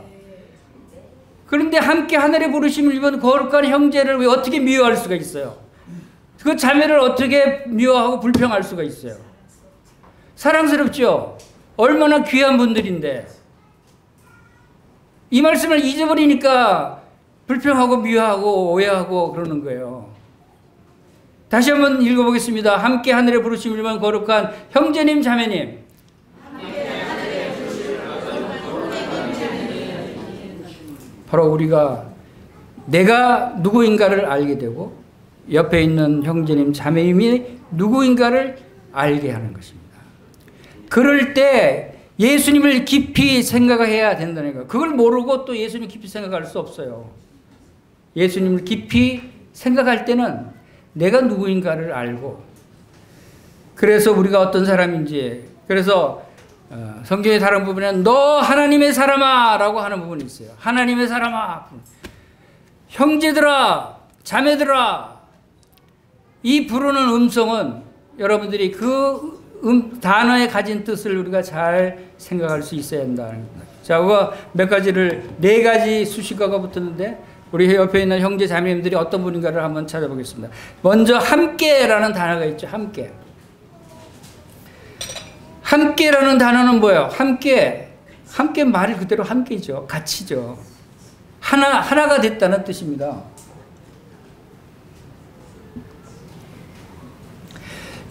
그런데 함께 하늘의 부르심을 입은 거룩한 형제를 왜 어떻게 미워할 수가 있어요? 그 자매를 어떻게 미워하고 불평할 수가 있어요? 사랑스럽죠? 얼마나 귀한 분들인데 이 말씀을 잊어버리니까 불평하고 미워하고 오해하고 그러는 거예요. 다시 한번 읽어보겠습니다. 함께 하늘의 부르심을 입은 거룩한 형제님 자매님. 바로 우리가 내가 누구인가를 알게 되고 옆에 있는 형제님 자매님이 누구인가를 알게 하는 것입니다. 그럴 때 예수님을 깊이 생각해야 된다는 거예요. 그걸 모르고 또 예수님 깊이 생각할 수 없어요. 예수님을 깊이 생각할 때는 내가 누구인가를 알고, 그래서 우리가 어떤 사람인지, 그래서 성경의 다른 부분에는 너 하나님의 사람아 라고 하는 부분이 있어요. 하나님의 사람아, 형제들아, 자매들아. 이 부르는 음성은 여러분들이 그 단어에 가진 뜻을 우리가 잘 생각할 수 있어야 한다는 겁니다. 자, 그거 몇 가지를, 4가지 수식어가 붙었는데 우리 옆에 있는 형제 자매님들이 어떤 분인가를 한번 찾아보겠습니다. 먼저 함께라는 단어가 있죠. 함께. 함께라는 단어는 뭐예요? 함께 말 그대로 함께죠. 같이죠. 하나가 됐다는 뜻입니다.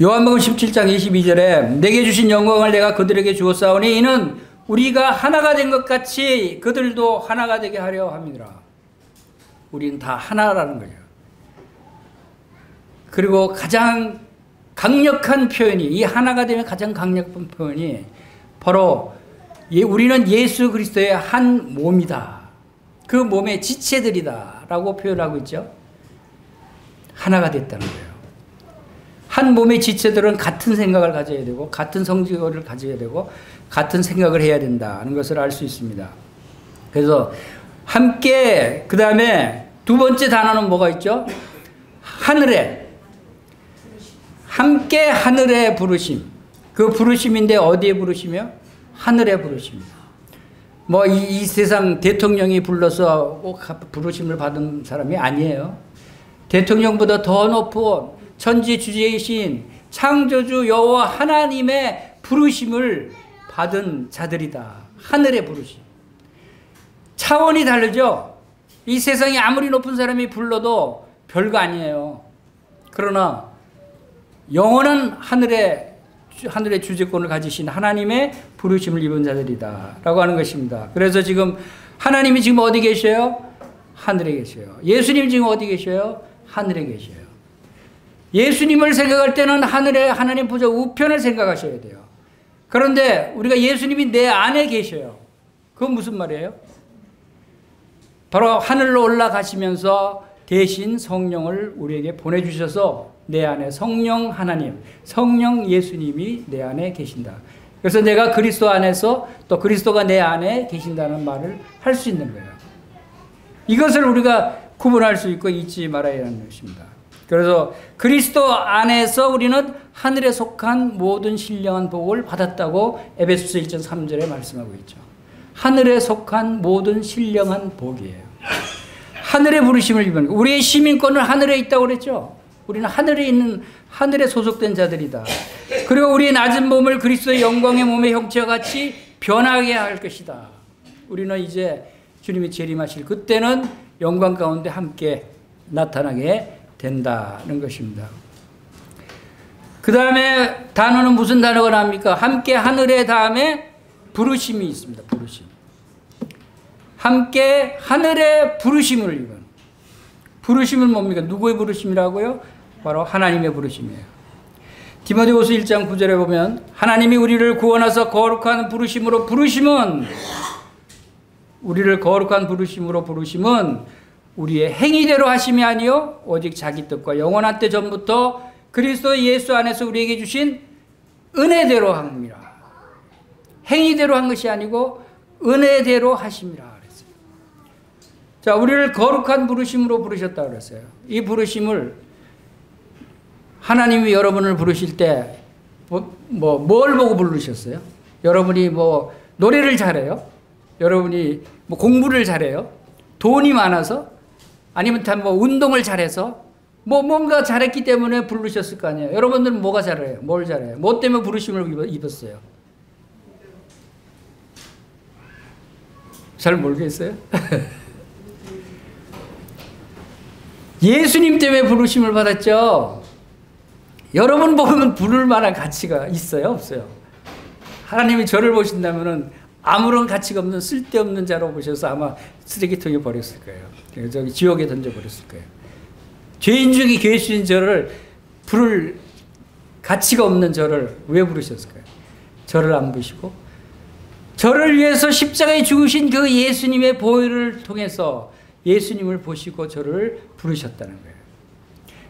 요한복음 17장 22절에 내게 주신 영광을 내가 그들에게 주었사오니 이는 우리가 하나가 된 것 같이 그들도 하나가 되게 하려 함이라. 우리는 다 하나라는 거죠. 그리고 가장 강력한 표현이, 이 하나가 되면 가장 강력한 표현이 바로 우리는 예수 그리스도의 한 몸이다. 그 몸의 지체들이다 라고 표현하고 있죠. 하나가 됐다는 거예요. 한 몸의 지체들은 같은 생각을 가져야 되고 같은 성질을 가져야 되고 같은 생각을 해야 된다는 것을 알 수 있습니다. 그래서 함께, 그 다음에 두 번째 단어는 뭐가 있죠? 하늘에. 함께 하늘의 부르심. 그 부르심인데 어디에 부르심이요? 하늘의 부르심입니다. 뭐 이 세상 대통령이 불러서 꼭 부르심을 받은 사람이 아니에요. 대통령보다 더 높은 천지주제이신 창조주 여호와 하나님의 부르심을 받은 자들이다. 하늘의 부르심. 차원이 다르죠? 이 세상에 아무리 높은 사람이 불러도 별거 아니에요. 그러나 영원한 하늘의 주재권을 가지신 하나님의 부르심을 입은 자들이다 라고 하는 것입니다. 그래서 지금 하나님이 지금 어디 계셔요? 하늘에 계셔요. 예수님 지금 어디 계셔요? 하늘에 계셔요. 예수님을 생각할 때는 하늘에 하나님 보좌 우편을 생각하셔야 돼요. 그런데 우리가 예수님이 내 안에 계셔요. 그건 무슨 말이에요? 바로 하늘로 올라가시면서 대신 성령을 우리에게 보내주셔서 내 안에 성령 하나님, 성령 예수님이 내 안에 계신다. 그래서 내가 그리스도 안에서 또 그리스도가 내 안에 계신다는 말을 할 수 있는 거예요. 이것을 우리가 구분할 수 있고 잊지 말아야 하는 것입니다. 그래서 그리스도 안에서 우리는 하늘에 속한 모든 신령한 복을 받았다고 에베소서 1장 3절에 말씀하고 있죠. 하늘에 속한 모든 신령한 복이에요. 하늘의 부르심을 입은, 우리의 시민권은 하늘에 있다고 그랬죠. 우리는 하늘에 있는, 하늘에 소속된 자들이다. 그리고 우리의 낮은 몸을 그리스도의 영광의 몸의 형체와 같이 변하게 할 것이다. 우리는 이제 주님이 재림하실 그때는 영광 가운데 함께 나타나게 된다는 것입니다. 그 다음에 단어는 무슨 단어가 나옵니까? 함께 하늘의 다음에 부르심이 있습니다. 부르심. 함께 하늘의 부르심을 입은. 부르심은 뭡니까? 누구의 부르심이라고요? 바로 하나님의 부르심이에요. 디모데후서 1장 9절에 보면 하나님이 우리를 구원하사 거룩한 부르심으로 부르심은 우리를 거룩한 부르심으로 부르심은 우리의 행위대로 하심이 아니요 오직 자기 뜻과 영원한 때 전부터 그리스도 예수 안에서 우리에게 주신 은혜대로 함이라. 행위대로 한 것이 아니고 은혜대로 하심이라 그랬어요. 자, 우리를 거룩한 부르심으로 부르셨다 그랬어요. 이 부르심을 하나님이 여러분을 부르실 때 뭘 보고 부르셨어요? 여러분이 뭐 노래를 잘해요? 여러분이 뭐 공부를 잘해요? 돈이 많아서? 아니면 뭐 운동을 잘해서? 뭔가 잘했기 때문에 부르셨을 거 아니에요. 여러분들은 뭐가 잘해요? 뭘 잘해요? 뭐 때문에 부르심을 입었어요? 잘 모르겠어요? 예수님 때문에 부르심을 받았죠. 여러분 보면 부를 만한 가치가 있어요? 없어요? 하나님이 저를 보신다면 아무런 가치가 없는 쓸데없는 자로 보셔서 아마 쓰레기통에 버렸을 거예요. 저기 지옥에 던져버렸을 거예요. 죄인 중에 괴수인 저를 부를 가치가 없는 저를 왜 부르셨을까요? 저를 안 부시고 저를 위해서 십자가에 죽으신 그 예수님의 보혈을 통해서 예수님을 보시고 저를 부르셨다는 거예요.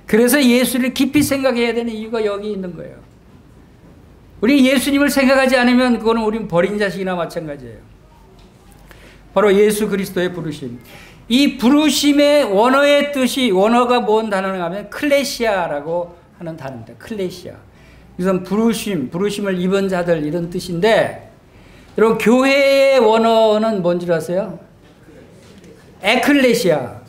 그래서 예수를 깊이 생각해야 되는 이유가 여기 있는 거예요. 우리 예수님을 생각하지 않으면 그거는 우린 버린 자식이나 마찬가지예요. 바로 예수 그리스도의 부르심. 이 부르심의 원어의 뜻이 원어가 뭔 단어인가 하면 클레시아라고 하는 단어입니다. 클레시아. 이것은 부르심을 입은 자들 이런 뜻인데 여러분 교회의 원어는 뭔지 아세요? 에클레시아.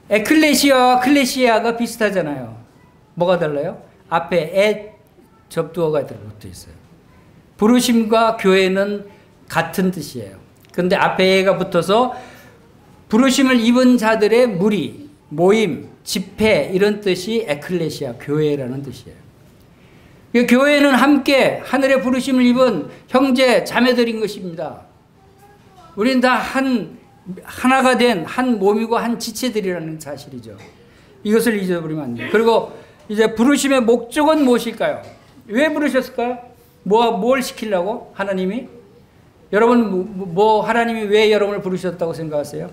에클레시아와 클레시아가 비슷하잖아요. 뭐가 달라요? 앞에 에 접두어가 붙어 있어요. 부르심과 교회는 같은 뜻이에요. 그런데 앞에 에가 붙어서 부르심을 입은 자들의 무리, 모임, 집회 이런 뜻이 에클레시아, 교회라는 뜻이에요. 교회는 함께 하늘의 부르심을 입은 형제, 자매들인 것입니다. 우리는 다 하나가 된 한 몸이고 한 지체들이라는 사실이죠. 이것을 잊어버리면 안 돼요. 그리고 이제 부르심의 목적은 무엇일까요? 왜 부르셨을까요? 뭘 시키려고? 하나님이? 여러분, 하나님이 왜 여러분을 부르셨다고 생각하세요?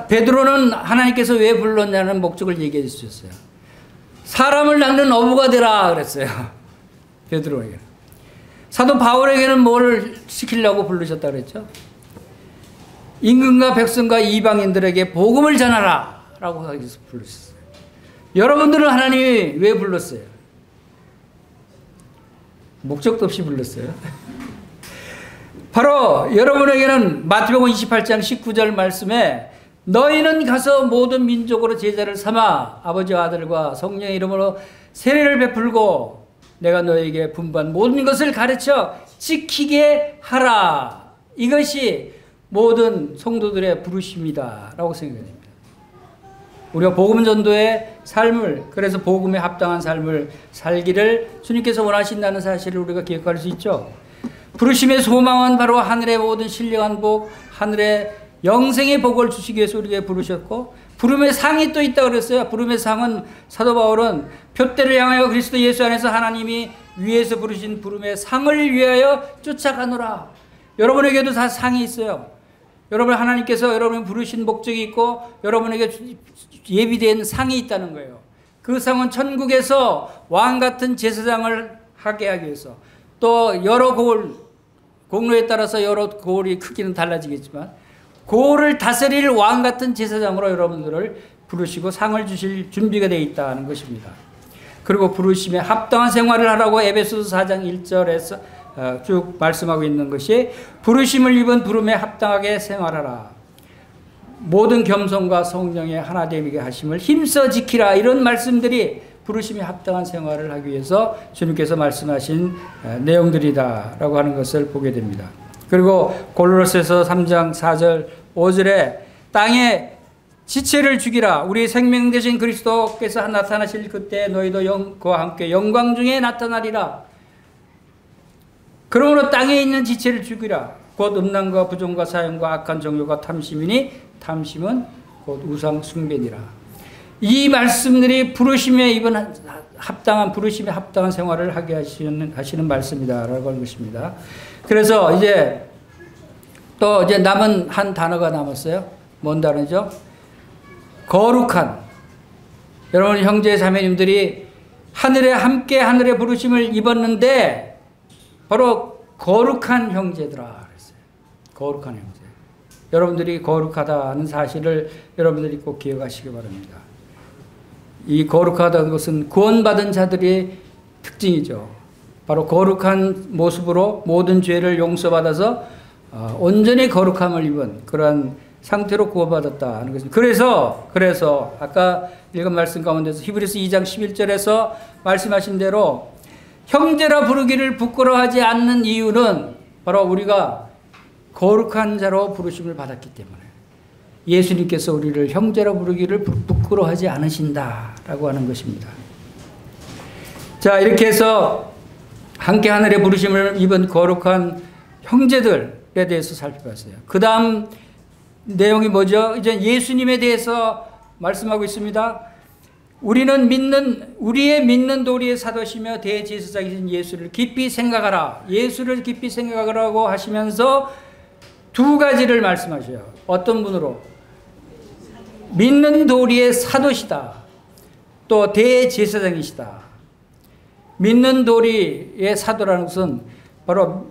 베드로는 하나님께서 왜 불렀냐는 목적을 얘기해 주셨어요. 사람을 낳는 어부가 되라 그랬어요. 베드로에게는. 사도 바울에게는 뭘 시키려고 부르셨다 그랬죠? 임금과 백성과 이방인들에게 복음을 전하라 라고 하기위해서 불렀어요. 여러분들은 하나님이 왜 불렀어요? 목적도 없이 불렀어요. 바로 여러분에게는 마태복음 28장 19절 말씀에 너희는 가서 모든 민족으로 제자를 삼아 아버지와 아들과 성령의 이름으로 세례를 베풀고 내가 너희에게 분부한 모든 것을 가르쳐 지키게 하라. 이것이 모든 성도들의 부르심이다 라고 생각됩니다. 우리가 복음 전도의 삶을, 그래서 복음에 합당한 삶을 살기를 주님께서 원하신다는 사실을 우리가 기억할 수 있죠. 부르심의 소망은 바로 하늘의 모든 신령한 복, 하늘의 영생의 복을 주시기 위해서 우리에게 부르셨고, 부름의 상이 또 있다고 그랬어요. 부름의 상은 사도 바울은 표대를 향하여 그리스도 예수 안에서 하나님이 위에서 부르신 부름의 상을 위하여 쫓아가노라. 여러분에게도 다 상이 있어요. 여러분 하나님께서 여러분을 부르신 목적이 있고 여러분에게 예비된 상이 있다는 거예요. 그 상은 천국에서 왕 같은 제사장을 하게 하기 위해서, 또 여러 공로에 따라서 여러 고을의 크기는 달라지겠지만 고을을 다스릴 왕 같은 제사장으로 여러분들을 부르시고 상을 주실 준비가 되어 있다는 것입니다. 그리고 부르심에 합당한 생활을 하라고 에베소서 4장 1절에서 쭉 말씀하고 있는 것이 부르심을 입은 부름에 합당하게 생활하라. 모든 겸손과 성령의 하나됨이게 하심을 힘써 지키라. 이런 말씀들이 부르심에 합당한 생활을 하기 위해서 주님께서 말씀하신 내용들이다라고 하는 것을 보게 됩니다. 그리고 골로새서 3장 4절 5절에 땅에 지체를 죽이라. 우리 생명 되신 그리스도께서 나타나실 그때 너희도 그와 함께 영광 중에 나타나리라. 그러므로 땅에 있는 지체를 죽이라. 곧 음란과 부정과 사형과 악한 정욕과 탐심이니 탐심은 곧 우상 숭배니라. 이 말씀들이 부르심에 입은 합당한 부르심에 합당한 생활을 하게 하시는 말씀이다라고 하는 것입니다. 그래서 이제 또 이제 남은 한 단어가 남았어요. 뭔 단어죠? 거룩한. 여러분 형제 자매님들이 함께 하늘의 부르심을 입었는데 바로 거룩한 형제들아 그랬어요. 거룩한 형제. 여러분들이 거룩하다는 사실을 여러분들이 꼭 기억하시기 바랍니다. 이 거룩하다는 것은 구원받은 자들의 특징이죠. 바로 거룩한 모습으로 모든 죄를 용서받아서 온전히 거룩함을 입은 그러한 상태로 구원받았다는 것입니다. 그래서 아까 읽은 말씀 가운데서 히브리서 2장 11절에서 말씀하신 대로 형제라 부르기를 부끄러워하지 않는 이유는 바로 우리가 거룩한 자로 부르심을 받았기 때문에 예수님께서 우리를 형제라 부르기를 부끄러워하지 않으신다라고 하는 것입니다. 자, 이렇게 해서 함께 하늘의 부르심을 입은 거룩한 형제들에 대해서 살펴봤어요. 그 다음 내용이 뭐죠? 이제 예수님에 대해서 말씀하고 있습니다. 우리의 믿는 도리의 사도시며 대제사장이신 예수를 깊이 생각하라. 예수를 깊이 생각하라고 하시면서 두 가지를 말씀하셔요. 어떤 분으로? 믿는 도리의 사도시다. 또 대제사장이시다. 믿는 도리의 사도라는 것은 바로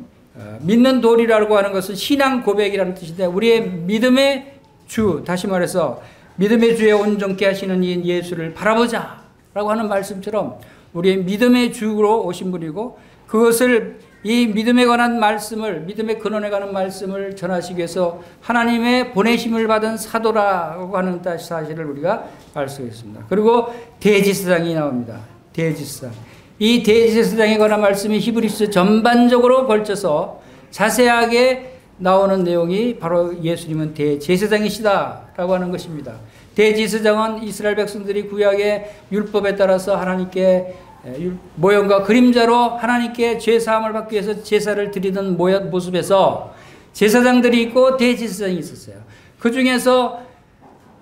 믿는 도리라고 하는 것은 신앙 고백이라는 뜻인데 우리의 믿음의 주, 다시 말해서 믿음의 주에 온전케 하시는 이 예수를 바라보자 라고 하는 말씀처럼 우리의 믿음의 주로 오신 분이고 그것을 이 믿음에 관한 말씀을 믿음의 근원에 관한 말씀을 전하시기 위해서 하나님의 보내심을 받은 사도라고 하는 사실을 우리가 알 수 있습니다. 그리고 대제사장이 나옵니다. 대제사장. 이 대제사장에 관한 말씀이 히브리서 전반적으로 걸쳐서 자세하게 나오는 내용이 바로 예수님은 대제사장이시다라고 하는 것입니다. 대제사장은 이스라엘 백성들이 구약의 율법에 따라서 하나님께 모형과 그림자로 하나님께 죄사함을 받기 위해서 제사를 드리던 모습에서 제사장들이 있고 대제사장이 있었어요. 그 중에서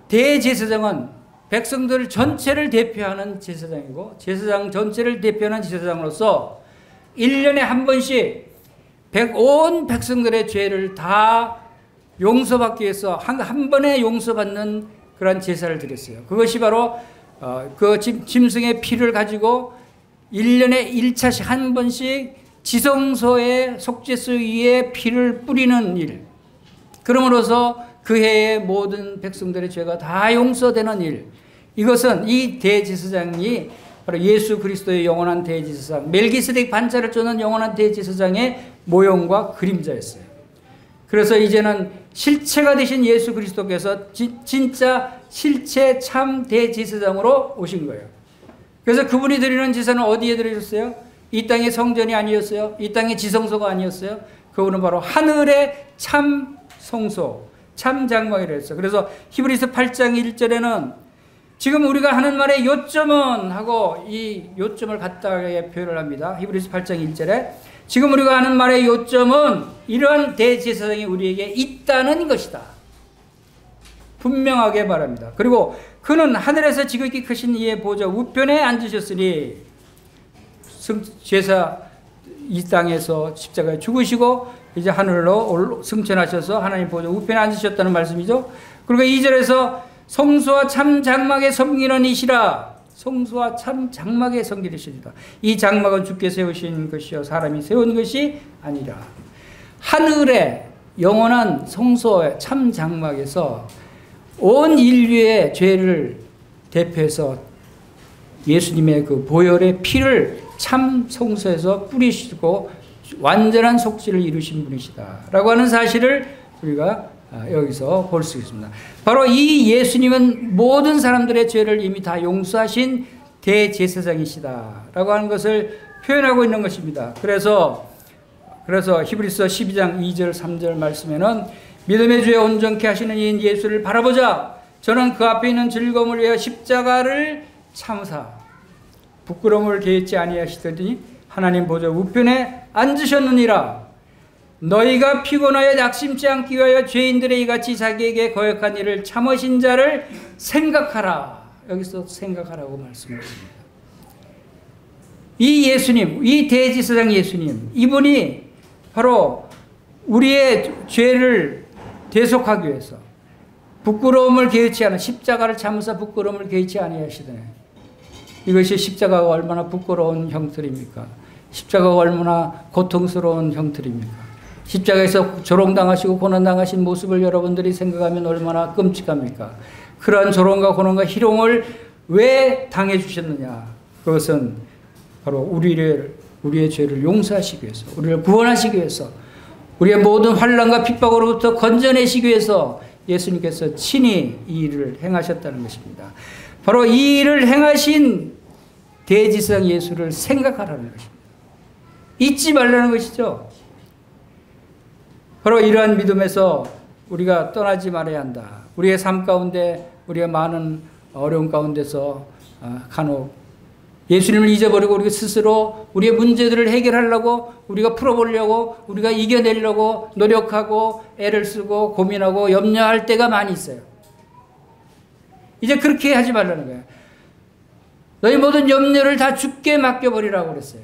대제사장은 백성들 전체를 대표하는 제사장이고 제사장 전체를 대표하는 제사장으로서 1년에 한 번씩 온 백성들의 죄를 다 용서받기 위해서 한 번에 용서받는 그런 제사를 드렸어요. 그것이 바로 그 짐승의 피를 가지고 1년에 1차씩 한 번씩 지성소의 속죄소 위에 피를 뿌리는 일. 그러므로서 그 해의 모든 백성들의 죄가 다 용서되는 일. 이것은 이 대제사장이 바로 예수 그리스도의 영원한 대제사장, 멜기세덱 반차를 쪼는 영원한 대제사장의 모형과 그림자였어요. 그래서 이제는 실체가 되신 예수 그리스도께서 진짜 실체 참 대제사장으로 오신 거예요. 그래서 그분이 드리는 제사는 어디에 드리셨어요? 이 땅의 성전이 아니었어요. 이 땅의 지성소가 아니었어요. 그분은 바로 하늘의 참 성소, 참 장막이라 했어요. 그래서 히브리서 8장 1절에는 지금 우리가 하는 말의 요점은 하고 이 요점을 갖다게 표현을 합니다. 히브리서 8장 1절에 지금 우리가 하는 말의 요점은 이러한 대제사장이 우리에게 있다는 것이다. 분명하게 말합니다. 그리고 그는 하늘에서 지극히 크신 이의 보좌 우편에 앉으셨으니 제사 이 땅에서 십자가에 죽으시고 이제 하늘로 승천하셔서 하나님 보좌 우편에 앉으셨다는 말씀이죠. 그리고 2절에서 성소와 참 장막에 섬기는 이시라. 성소와 참 장막에 섬기시리라. 이 장막은 주께 세우신 것이요 사람이 세운 것이 아니라. 하늘의 영원한 성소의 참 장막에서 온 인류의 죄를 대표해서 예수님의 그 보혈의 피를 참 성소에서 뿌리시고 완전한 속죄를 이루신 분이시다라고 하는 사실을 우리가 여기서 볼 수 있습니다. 바로 이 예수님은 모든 사람들의 죄를 이미 다 용서하신 대제사장이시다라고 하는 것을 표현하고 있는 것입니다. 그래서 히브리서 12장 2절 3절 말씀에는 믿음의 주에 온전케 하시는 이인 예수를 바라보자. 저는 그 앞에 있는 즐거움을 위하여 십자가를 참으사 부끄러움을 개의치 아니하시더니 하나님 보좌 우편에 앉으셨느니라. 너희가 피곤하여 낙심치 않기 위하여 죄인들의 이같이 자기에게 거역한 일을 참으신 자를 생각하라. 여기서 생각하라고 말씀하십니다. 이 예수님, 이 대제사장 예수님, 이분이 바로 우리의 죄를 대속하기 위해서 부끄러움을 개의치 않아 십자가를 참으사 부끄러움을 개의치 아니하시더니 이것이 십자가가 얼마나 부끄러운 형틀입니까? 십자가가 얼마나 고통스러운 형틀입니까? 십자가에서 조롱당하시고 고난당하신 모습을 여러분들이 생각하면 얼마나 끔찍합니까? 그러한 조롱과 고난과 희롱을 왜 당해주셨느냐? 그것은 바로 우리의 죄를 용서하시기 위해서, 우리를 구원하시기 위해서, 우리의 모든 환난과 핍박으로부터 건져내시기 위해서 예수님께서 친히 이 일을 행하셨다는 것입니다. 바로 이 일을 행하신 대제사장 예수를 생각하라는 것입니다. 잊지 말라는 것이죠. 바로 이러한 믿음에서 우리가 떠나지 말아야 한다. 우리의 삶 가운데, 우리의 많은 어려움 가운데서 간혹 예수님을 잊어버리고 우리가 스스로 우리의 문제들을 해결하려고, 우리가 풀어보려고, 우리가 이겨내려고 노력하고 애를 쓰고 고민하고 염려할 때가 많이 있어요. 이제 그렇게 하지 말라는 거예요. 너희 모든 염려를 다 주께 맡겨버리라고 그랬어요.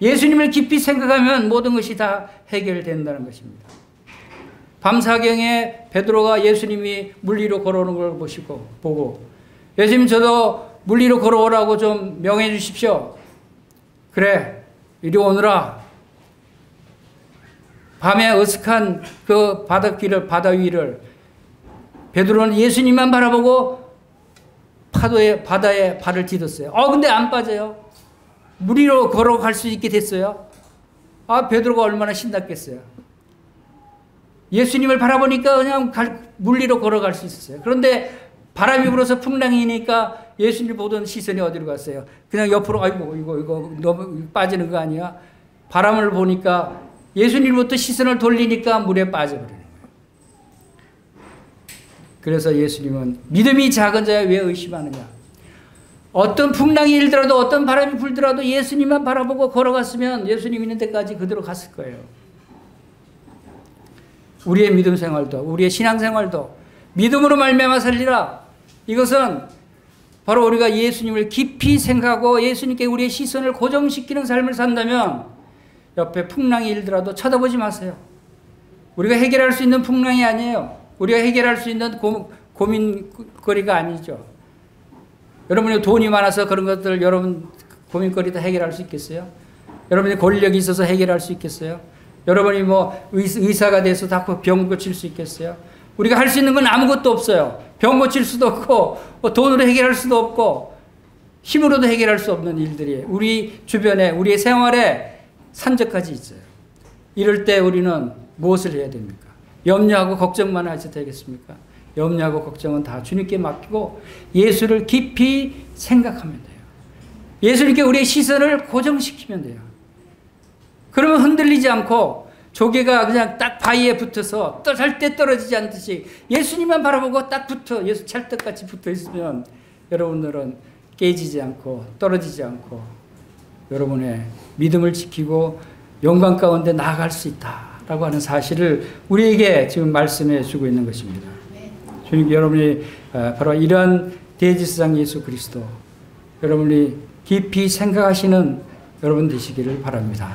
예수님을 깊이 생각하면 모든 것이 다 해결된다는 것입니다. 밤사경에 베드로가 예수님이 물 위로 걸어오는 걸 보고 예수님 저도 물 위로 걸어오라고 좀 명해 주십시오. 그래 이리 오너라. 밤에 어색한 그 바다 위를 베드로는 예수님만 바라보고 바다에 발을 디뎠어요. 근데 안 빠져요. 물 위로 걸어갈 수 있게 됐어요. 베드로가 얼마나 신났겠어요. 예수님을 바라보니까 그냥 물 위로 걸어갈 수 있었어요. 그런데 바람이 불어서 풍랑이니까 예수님 보던 시선이 어디로 갔어요? 그냥 옆으로 아이고 이거 너무 빠지는 거 아니야? 바람을 보니까 예수님부터 시선을 돌리니까 물에 빠져버리는 거예요. 그래서 예수님은 믿음이 작은 자야 왜 의심하느냐? 어떤 풍랑이 일더라도 어떤 바람이 불더라도 예수님만 바라보고 걸어갔으면 예수님 있는 데까지 그대로 갔을 거예요. 우리의 믿음 생활도 우리의 신앙 생활도 믿음으로 말미암아 살리라. 이것은 바로 우리가 예수님을 깊이 생각하고 예수님께 우리의 시선을 고정시키는 삶을 산다면 옆에 풍랑이 일더라도 쳐다보지 마세요. 우리가 해결할 수 있는 풍랑이 아니에요. 우리가 해결할 수 있는 고민거리가 아니죠. 여러분이 돈이 많아서 그런 것들 여러분 고민거리 다 해결할 수 있겠어요? 여러분이 권력이 있어서 해결할 수 있겠어요? 여러분이 뭐 의사가 돼서 다 병 고칠 수 있겠어요? 우리가 할 수 있는 건 아무것도 없어요. 병 고칠 수도 없고 돈으로 해결할 수도 없고 힘으로도 해결할 수 없는 일들이 우리 주변에 우리의 생활에 산적까지 있어요. 이럴 때 우리는 무엇을 해야 됩니까? 염려하고 걱정만 하셔도 되겠습니까? 염려하고 걱정은 다 주님께 맡기고 예수를 깊이 생각하면 돼요. 예수님께 우리의 시선을 고정시키면 돼요. 그러면 흔들리지 않고 조개가 그냥 딱 바위에 붙어서 절대 떨어지지 않듯이 예수님만 바라보고 딱 붙어 예수 찰떡같이 붙어 있으면 여러분들은 깨지지 않고 떨어지지 않고 여러분의 믿음을 지키고 영광 가운데 나아갈 수 있다라고 하는 사실을 우리에게 지금 말씀해 주고 있는 것입니다. 주님, 여러분이 바로 이러한 대제사장 예수 그리스도 여러분이 깊이 생각하시는 여러분 되시기를 바랍니다.